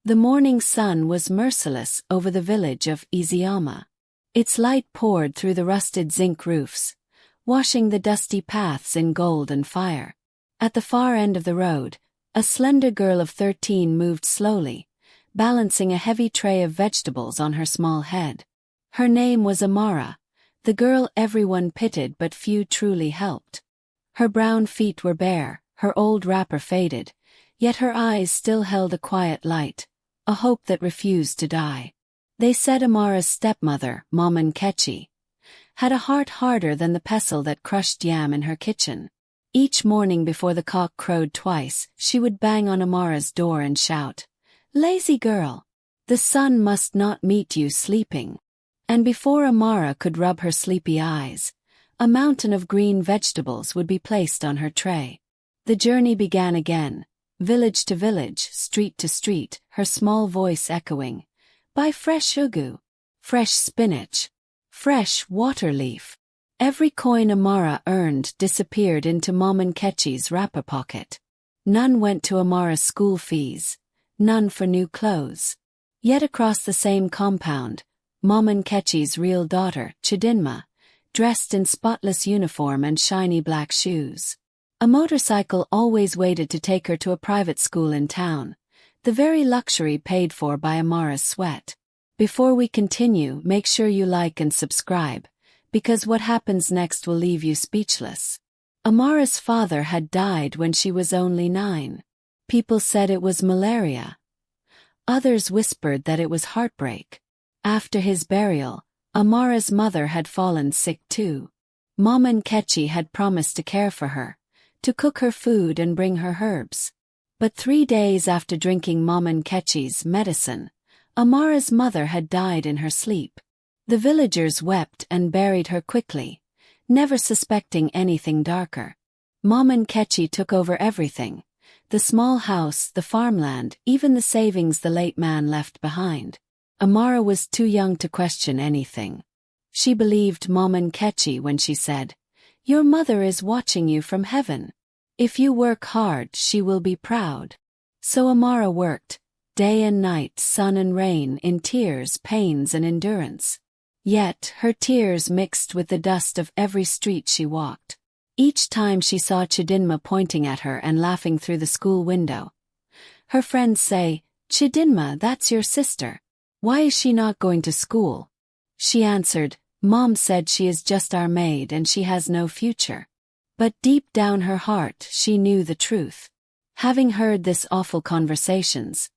The morning sun was merciless over the village of Izayama. Its light poured through the rusted zinc roofs, washing the dusty paths in golden fire. At the far end of the road, a slender girl of 13 moved slowly, balancing a heavy tray of vegetables on her small head. Her name was Amara, the girl everyone pitied but few truly helped. Her brown feet were bare, her old wrapper faded, yet her eyes still held a quiet light, a hope that refused to die. They said Amara's stepmother, Mama Nkechi, had a heart harder than the pestle that crushed yam in her kitchen. Each morning before the cock crowed twice, she would bang on Amara's door and shout, "Lazy girl! The sun must not meet you sleeping." And before Amara could rub her sleepy eyes, a mountain of green vegetables would be placed on her tray. The journey began again, village to village, street to street, her small voice echoing, "Buy fresh ugu, fresh spinach, fresh water leaf." Every coin Amara earned disappeared into Mama Nkechi's wrapper pocket. None went to Amara's school fees, none for new clothes. Yet across the same compound, Mama Nkechi's real daughter, Chidinma, dressed in spotless uniform and shiny black shoes. A motorcycle always waited to take her to a private school in town, the very luxury paid for by Amara's sweat. Before we continue, make sure you like and subscribe, because what happens next will leave you speechless. Amara's father had died when she was only 9. People said it was malaria. Others whispered that it was heartbreak. After his burial, Amara's mother had fallen sick too. Mama Nkechi had promised to care for her, to cook her food and bring her herbs. But 3 days after drinking Mama Nkechi's medicine, Amara's mother had died in her sleep. The villagers wept and buried her quickly, never suspecting anything darker. Mama Nkechi took over everything, the small house, the farmland, even the savings the late man left behind. Amara was too young to question anything. She believed Mama Nkechi when she said, "Your mother is watching you from heaven. If you work hard, she will be proud." So Amara worked, day and night, sun and rain, in tears, pains and endurance. Yet, her tears mixed with the dust of every street she walked. Each time she saw Chidinma pointing at her and laughing through the school window. Her friends say, "Chidinma, that's your sister. Why is she not going to school?" She answered, "Mom said she is just our maid and she has no future." But deep down her heart, she knew the truth. Having heard this awful conversations,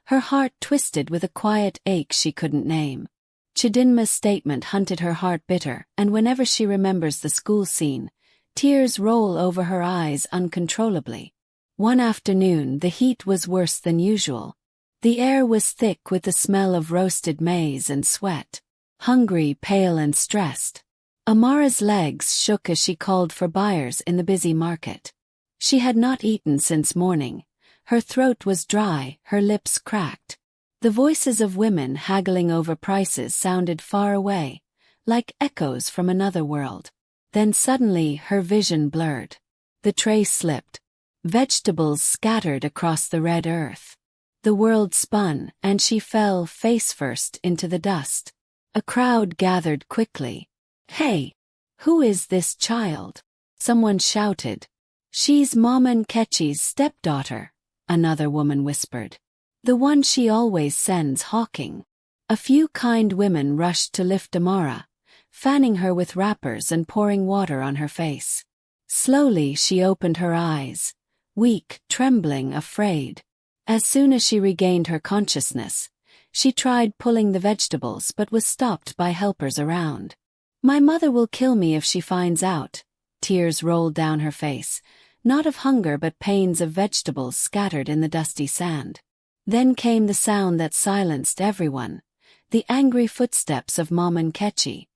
her heart twisted with a quiet ache she couldn't name. Chidinma's statement hunted her heart bitter, and whenever she remembers the school scene, tears roll over her eyes uncontrollably. One afternoon, the heat was worse than usual. The air was thick with the smell of roasted maize and sweat. Hungry, pale and stressed, Amara's legs shook as she called for buyers in the busy market. She had not eaten since morning. Her throat was dry, her lips cracked. The voices of women haggling over prices sounded far away, like echoes from another world. Then suddenly her vision blurred. The tray slipped. Vegetables scattered across the red earth. The world spun, and she fell face first into the dust. A crowd gathered quickly. "Hey! Who is this child?" someone shouted. "She's Mama Nkechi's stepdaughter," another woman whispered. "The one she always sends hawking." A few kind women rushed to lift Amara, fanning her with wrappers and pouring water on her face. Slowly she opened her eyes, weak, trembling, afraid. As soon as she regained her consciousness, she tried pulling the vegetables but was stopped by helpers around. "My mother will kill me if she finds out." Tears rolled down her face, not of hunger but pains of vegetables scattered in the dusty sand. Then came the sound that silenced everyone, the angry footsteps of Mama Nkechi.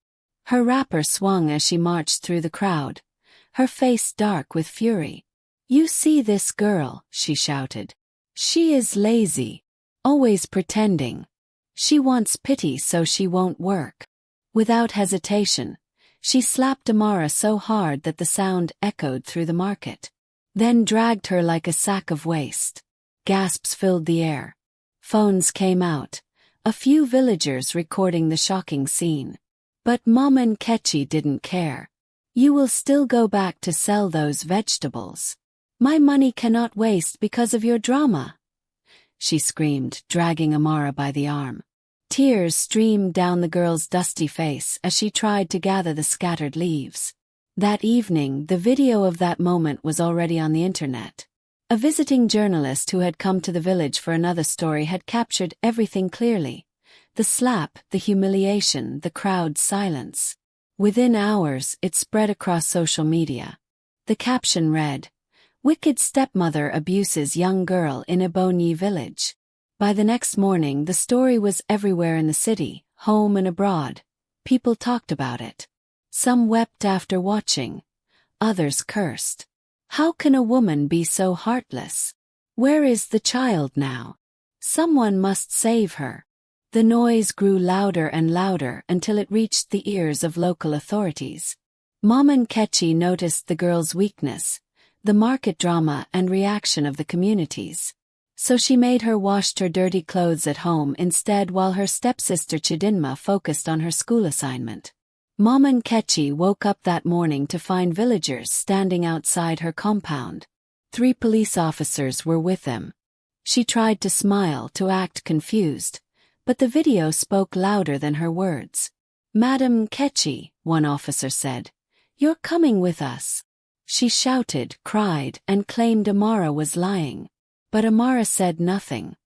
Her wrapper swung as she marched through the crowd, her face dark with fury. "You see this girl," she shouted. "She is lazy, always pretending. She wants pity so she won't work." Without hesitation, she slapped Amara so hard that the sound echoed through the market. Then dragged her like a sack of waste. Gasps filled the air. Phones came out, a few villagers recording the shocking scene. But Mama Nkechi didn't care. "You will still go back to sell those vegetables. My money cannot waste because of your drama," she screamed, dragging Amara by the arm. Tears streamed down the girl's dusty face as she tried to gather the scattered leaves. That evening, the video of that moment was already on the internet. A visiting journalist who had come to the village for another story had captured everything clearly. The slap, the humiliation, the crowd's silence. Within hours, it spread across social media. The caption read, "Wicked stepmother abuses young girl in Ebonyi village." By the next morning, the story was everywhere in the city, home and abroad. People talked about it. Some wept after watching. Others cursed. How can a woman be so heartless? Where is the child now? Someone must save her. The noise grew louder and louder until it reached the ears of local authorities. Mama Nkechi noticed the girl's weakness, the market drama and reaction of the communities. So she made her wash her dirty clothes at home instead while her stepsister Chidinma focused on her school assignment. Mama Nkechi woke up that morning to find villagers standing outside her compound. 3 police officers were with them. She tried to smile, to act confused, but the video spoke louder than her words. "Madam Nkechi," one officer said, "you're coming with us." She shouted, cried, and claimed Amara was lying. But Amara said nothing.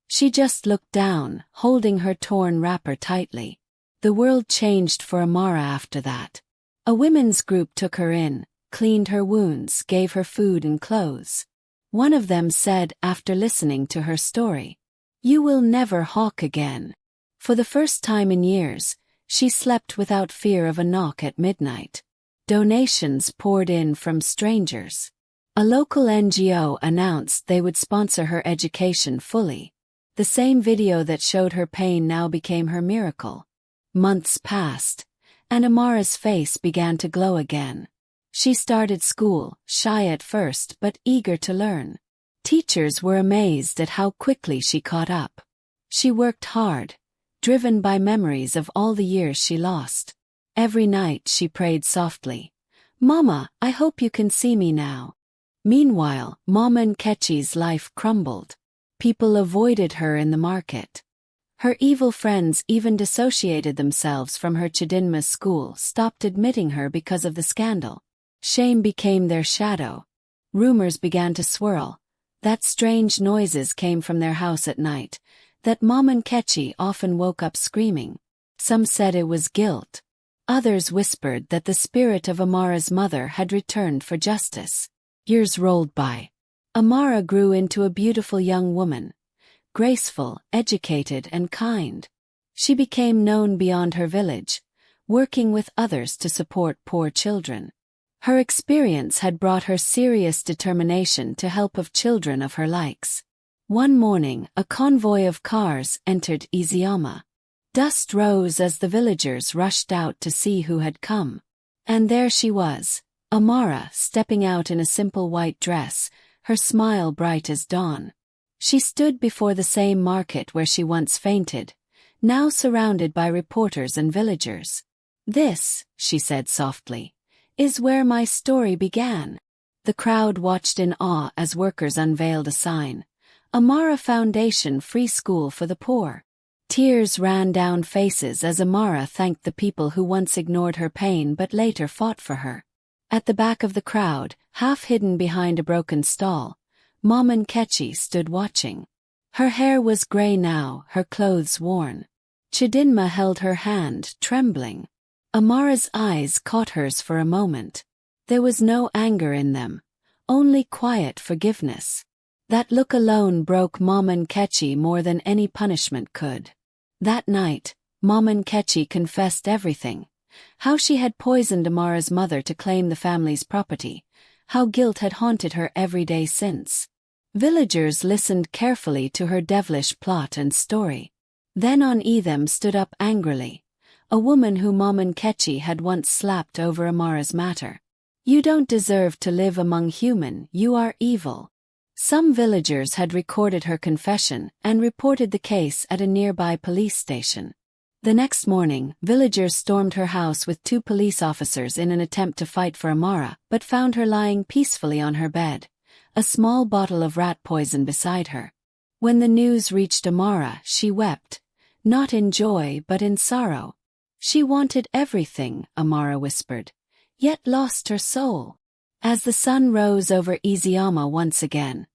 She just looked down, holding her torn wrapper tightly. The world changed for Amara after that. A women's group took her in, cleaned her wounds, gave her food and clothes. One of them said after listening to her story, "You will never hawk again." For the first time in years, she slept without fear of a knock at midnight. Donations poured in from strangers. A local NGO announced they would sponsor her education fully. The same video that showed her pain now became her miracle. Months passed, and Amara's face began to glow again. She started school, shy at first but eager to learn. Teachers were amazed at how quickly she caught up. She worked hard, driven by memories of all the years she lost. Every night she prayed softly, "Mama, I hope you can see me now." Meanwhile, Mama Nkechi's life crumbled. People avoided her in the market. Her evil friends even dissociated themselves from her Chidinma school, stopped admitting her because of the scandal. Shame became their shadow. Rumors began to swirl. That strange noises came from their house at night, that Mama Nkechi often woke up screaming. Some said it was guilt. Others whispered that the spirit of Amara's mother had returned for justice. Years rolled by. Amara grew into a beautiful young woman, graceful, educated, and kind. She became known beyond her village, working with others to support poor children. Her experience had brought her serious determination to help of children of her likes. One morning, a convoy of cars entered Iziama. Dust rose as the villagers rushed out to see who had come. And there she was, Amara, stepping out in a simple white dress, her smile bright as dawn. She stood before the same market where she once fainted, now surrounded by reporters and villagers. "This," she said softly, "is where my story began." The crowd watched in awe as workers unveiled a sign, "Amara Foundation Free School for the Poor." Tears ran down faces as Amara thanked the people who once ignored her pain but later fought for her. At the back of the crowd, half hidden behind a broken stall, Mama Nkechi stood watching. Her hair was gray now, her clothes worn. Chidinma held her hand, trembling. Amara's eyes caught hers for a moment. There was no anger in them, only quiet forgiveness. That look alone broke Mama Nkechi more than any punishment could. That night, Mama Nkechi confessed everything. How she had poisoned Amara's mother to claim the family's property. How guilt had haunted her every day since. Villagers listened carefully to her devilish plot and story. Then on Ethem stood up angrily, a woman who Mama Nkechi had once slapped over Amara's matter. "You don't deserve to live among human, you are evil." Some villagers had recorded her confession and reported the case at a nearby police station. The next morning, villagers stormed her house with 2 police officers in an attempt to fight for Amara, but found her lying peacefully on her bed, a small bottle of rat poison beside her. When the news reached Amara, she wept, not in joy but in sorrow. She wanted everything, Amara whispered, yet lost her soul. As the sun rose over Izayama once again,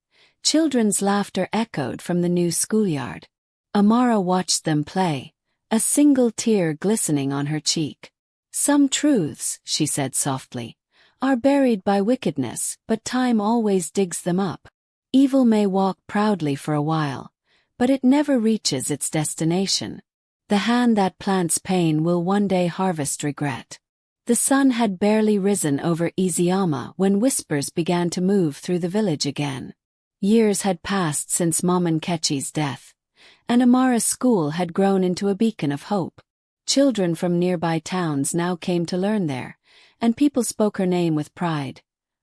children's laughter echoed from the new schoolyard. Amara watched them play, a single tear glistening on her cheek. Some truths, she said softly, are buried by wickedness, but time always digs them up. Evil may walk proudly for a while, but it never reaches its destination. The hand that plants pain will one day harvest regret. The sun had barely risen over Izayama when whispers began to move through the village again. Years had passed since Momonkechi's death, and Amara's school had grown into a beacon of hope. Children from nearby towns now came to learn there, and people spoke her name with pride.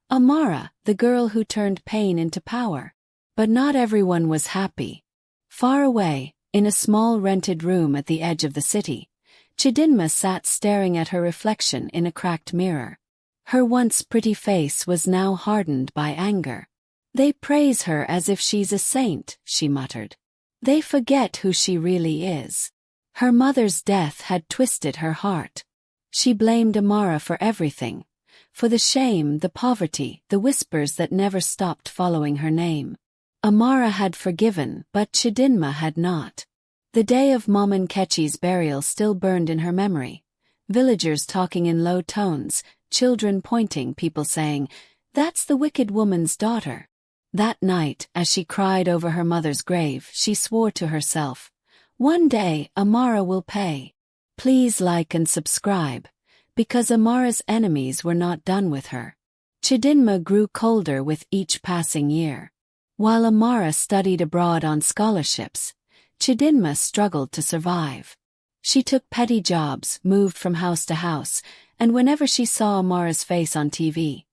Amara, the girl who turned pain into power. But not everyone was happy. Far away, in a small rented room at the edge of the city, Chidinma sat staring at her reflection in a cracked mirror. Her once pretty face was now hardened by anger. They praise her as if she's a saint, she muttered. They forget who she really is. Her mother's death had twisted her heart. She blamed Amara for everything. For the shame, the poverty, the whispers that never stopped following her name. Amara had forgiven, but Chidinma had not. The day of Momonkechi's burial still burned in her memory. Villagers talking in low tones, children pointing, people saying, "That's the wicked woman's daughter." That night, as she cried over her mother's grave, she swore to herself, "One day, Amara will pay." Please like and subscribe, because Amara's enemies were not done with her. Chidinma grew colder with each passing year. While Amara studied abroad on scholarships, Chidinma struggled to survive. She took petty jobs, moved from house to house, and whenever she saw Amara's face on TV,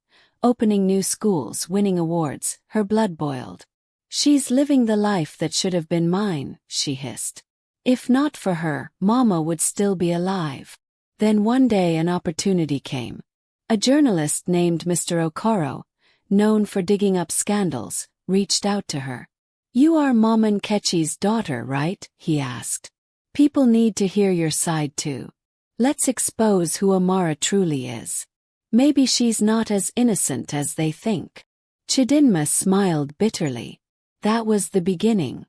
opening new schools, winning awards, her blood boiled. "She's living the life that should have been mine," she hissed. "If not for her, Mama would still be alive." Then one day an opportunity came. A journalist named Mr. Okoro, known for digging up scandals, reached out to her. "You are Momonkechi's daughter, right?" he asked. "People need to hear your side too. Let's expose who Amara truly is. Maybe she's not as innocent as they think." Chidinma smiled bitterly. That was the beginning.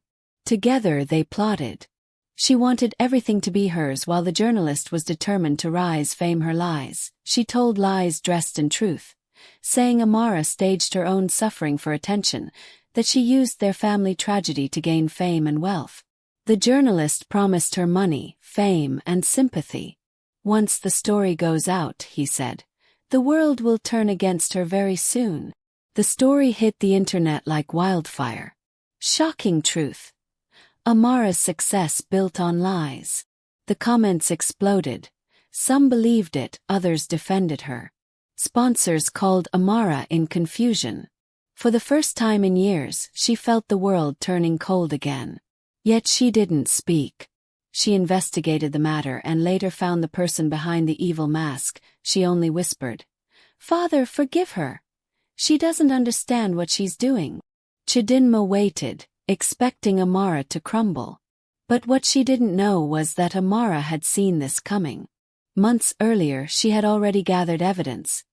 Together they plotted. She wanted everything to be hers while the journalist was determined to rise fame her lies. She told lies dressed in truth, saying Amara staged her own suffering for attention, that she used their family tragedy to gain fame and wealth. The journalist promised her money, fame, and sympathy. "Once the story goes out," he said, "the world will turn against her very soon." The story hit the internet like wildfire. Shocking truth. Amara's success built on lies. The comments exploded. Some believed it, others defended her. Sponsors called Amara in confusion. For the first time in years, she felt the world turning cold again. Yet she didn't speak. She investigated the matter and later found the person behind the evil mask. She only whispered, "Father, forgive her. She doesn't understand what she's doing." Chidinma waited, expecting Amara to crumble. But what she didn't know was that Amara had seen this coming. Months earlier she had already gathered evidence.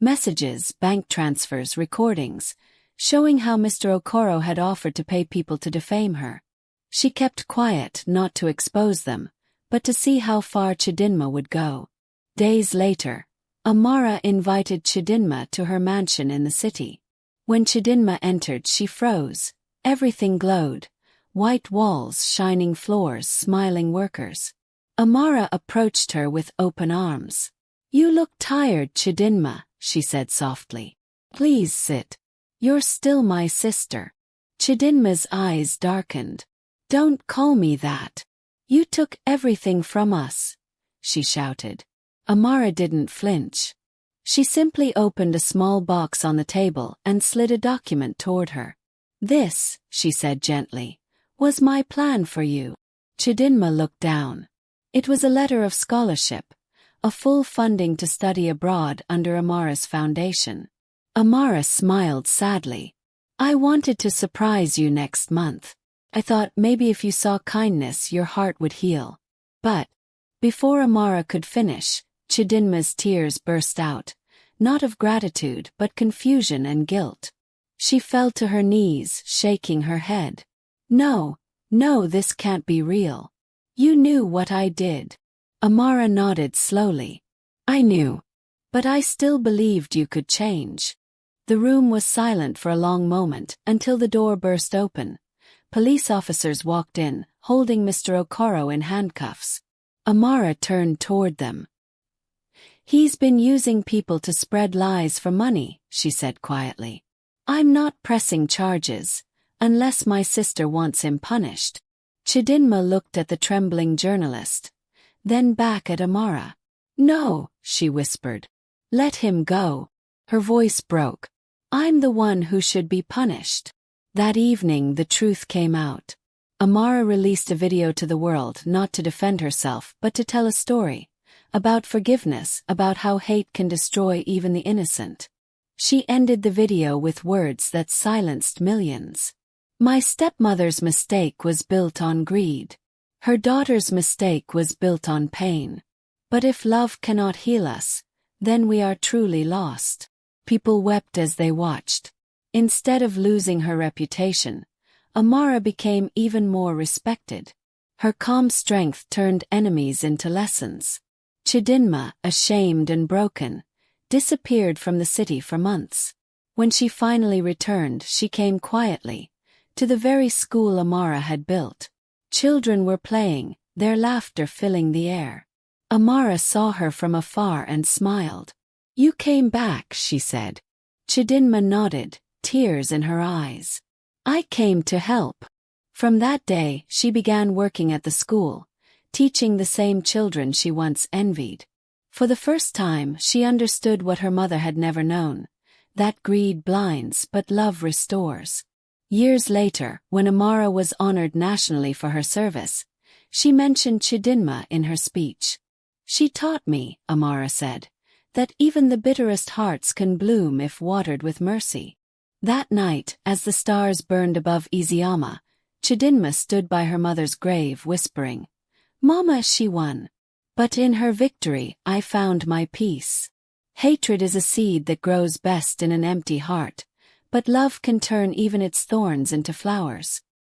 Messages, bank transfers, recordings, showing how Mr. Okoro had offered to pay people to defame her. She kept quiet, not to expose them, but to see how far Chidinma would go. Days later, Amara invited Chidinma to her mansion in the city. When Chidinma entered, she froze. Everything glowed. White walls, shining floors, smiling workers. Amara approached her with open arms. "You look tired, Chidinma," she said softly. "Please sit. You're still my sister." Chidinma's eyes darkened. "Don't call me that. You took everything from us," she shouted. Amara didn't flinch. She simply opened a small box on the table and slid a document toward her. This, she said gently, was my plan for you. Chidinma looked down. It was a letter of scholarship, a full funding to study abroad under Amara's foundation. Amara smiled sadly. I wanted to surprise you next month. I thought maybe if you saw kindness your heart would heal. But, before Amara could finish, Chidinma's tears burst out, not of gratitude but confusion and guilt. She fell to her knees, shaking her head. No, this can't be real. You knew what I did. Amara nodded slowly. I knew. But I still believed you could change. The room was silent for a long moment until the door burst open. Police officers walked in, holding Mr. Okoro in handcuffs. Amara turned toward them. He's been using people to spread lies for money, she said quietly. I'm not pressing charges, unless my sister wants him punished. Chidinma looked at the trembling journalist, then back at Amara. No, she whispered. Let him go. Her voice broke. I'm the one who should be punished. That evening the truth came out. Amara released a video to the world not to defend herself but to tell a story. About forgiveness, about how hate can destroy even the innocent. She ended the video with words that silenced millions. My stepmother's mistake was built on greed. Her daughter's mistake was built on pain. But if love cannot heal us, then we are truly lost. People wept as they watched. Instead of losing her reputation, Amara became even more respected. Her calm strength turned enemies into lessons. Chidinma, ashamed and broken, disappeared from the city for months. When she finally returned, she came quietly, to the very school Amara had built. Children were playing, their laughter filling the air. Amara saw her from afar and smiled. You came back, she said. Chidinma nodded, tears in her eyes. I came to help. From that day, she began working at the school, teaching the same children she once envied. For the first time, she understood what her mother had never known, that greed blinds but love restores. Years later, when Amara was honored nationally for her service, she mentioned Chidinma in her speech. She taught me, Amara said, that even the bitterest hearts can bloom if watered with mercy. That night, as the stars burned above Izayama, Chidinma stood by her mother's grave whispering, Mama, she won. But in her victory, I found my peace. Hatred is a seed that grows best in an empty heart, but love can turn even its thorns into flowers.